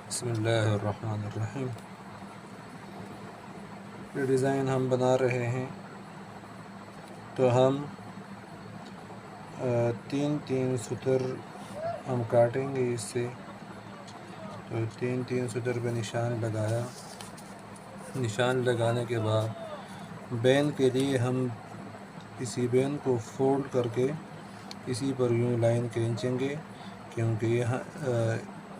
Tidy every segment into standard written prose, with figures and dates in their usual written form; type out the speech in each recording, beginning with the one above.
बिस्मिल्लाहिर्रहमानिर्रहीम। ये डिज़ाइन हम बना रहे हैं तो हम तीन तीन सुतर हम काटेंगे इससे। तो तीन तीन सुतर पे निशान लगाया। निशान लगाने के बाद बेन के लिए हम इसी बेन को फोल्ड करके इसी पर यूँ लाइन खींचेंगे, क्योंकि यहाँ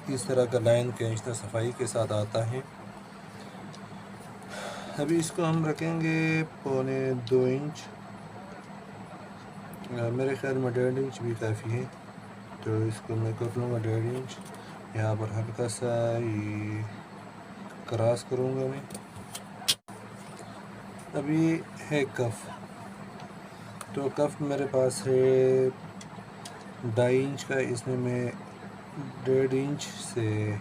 इस तरह का लाइन खींचना सफाई के साथ आता है। अभी इसको हम रखेंगे 1.25 इंच, मेरे ख्याल में 1.5 इंच भी काफ़ी है। तो इसको मैं कर लूँगा 1.5 इंच। यहाँ पर हल्का सा ये क्रॉस करूँगा मैं। अभी है कफ, तो कफ मेरे पास है 2.5 इंच का। इसमें मैं 1.5 इंच से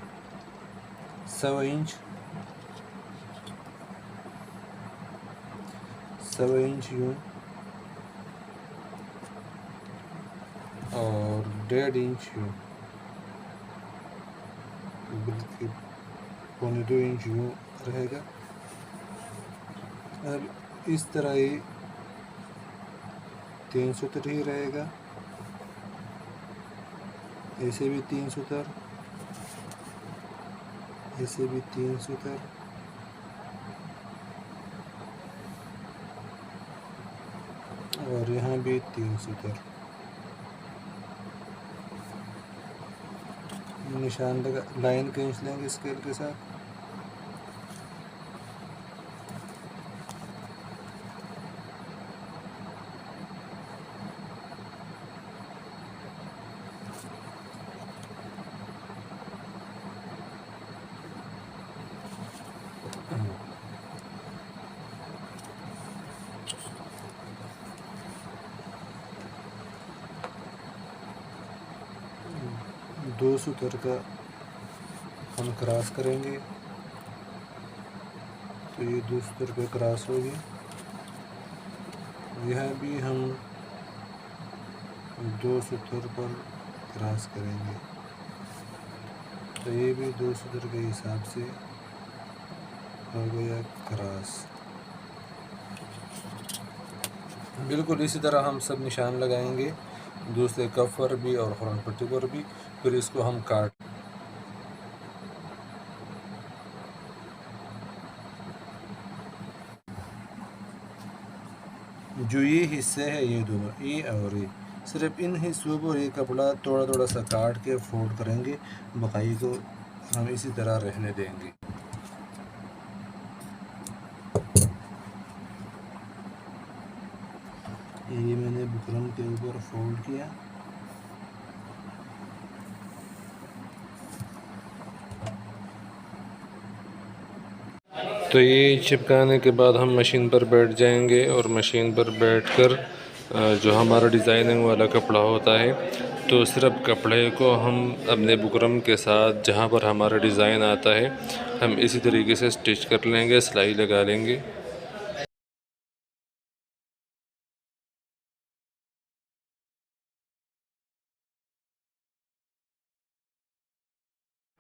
1.25 इंच यूँ और 1.5 इंच यूँ, बल्कि 1.25 इंच यूँ रहेगा। अब इस तरह ही 3 सुतर ही रहेगा, ऐसे भी 3 सुतर, ऐसे भी 3 सुतर, और यहाँ भी 3 सुतर। निशान लगा, लाइन खींच लेंगे स्केल के साथ। दो सुतर का हम क्रॉस करेंगे, तो ये 2 सुतर पे क्रॉस होगी। यह भी हम 2 सुतर पर क्रॉस करेंगे, तो ये भी 2 सुतर के हिसाब से हो गया क्रॉस। बिल्कुल इसी तरह हम सब निशान लगाएंगे, दूसरे कफ पर भी और फ्रंट पट्टी पर भी। फिर इसको हम काट, जो ये हिस्से हैं ये दोनों, ये और ये, सिर्फ इन हिस्सों को ये कपड़ा थोड़ा थोड़ा सा काट के फोल्ड करेंगे, बकाई को हम इसी तरह रहने देंगे। ये मैंने बुकरम के ऊपर फोल्ड किया। तो ये चिपकाने के बाद हम मशीन पर बैठ जाएंगे, और मशीन पर बैठकर जो हमारा डिज़ाइनिंग वाला कपड़ा होता है, तो सिर्फ कपड़े को हम अपने बुकरम के साथ जहाँ पर हमारा डिज़ाइन आता है हम इसी तरीके से स्टिच कर लेंगे, सिलाई लगा लेंगे।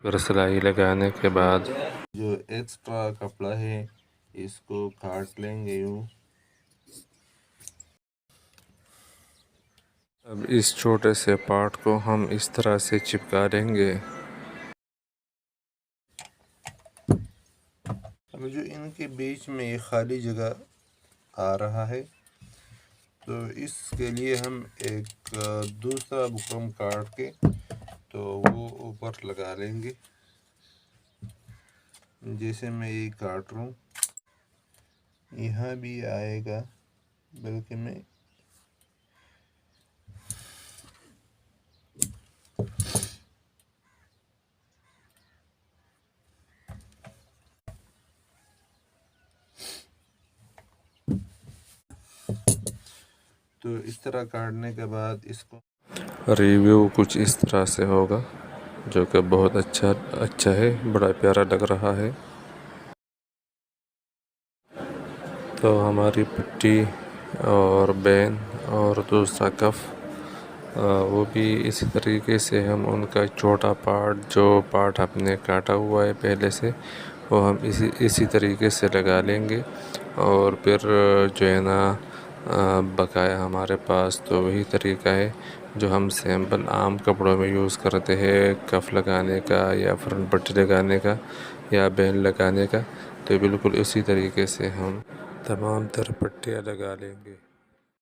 फिर सिलाई लगाने के बाद जो एक्स्ट्रा कपड़ा है इसको काट लेंगे यूँ। अब इस छोटे से पार्ट को हम इस तरह से चिपका देंगे। अब जो इनके बीच में ये खाली जगह आ रहा है, तो इसके लिए हम एक दूसरा बुकरम काट के तो वो ऊपर लगा लेंगे। जैसे मैं ये काट रहा हूँ, यहाँ भी आएगा, बल्कि मैं तो इस तरह काटने के बाद इसको रिव्यू कुछ इस तरह से होगा, जो कि बहुत अच्छा है, बड़ा प्यारा लग रहा है। तो हमारी पट्टी और बेन और दूसरा कफ वो भी इसी तरीके से हम उनका छोटा पार्ट जो पार्ट हमने काटा हुआ है पहले से, वो हम इसी तरीके से लगा लेंगे। और फिर जो है ना बकाया हमारे पास तो वही तरीका है जो हम सिंपल आम कपड़ों में यूज़ करते हैं, कफ लगाने का या फ्रंट पट्टी लगाने का या बेल्ट लगाने का। तो बिल्कुल इसी तरीके से हम तमाम तर पट्टियाँ लगा लेंगे।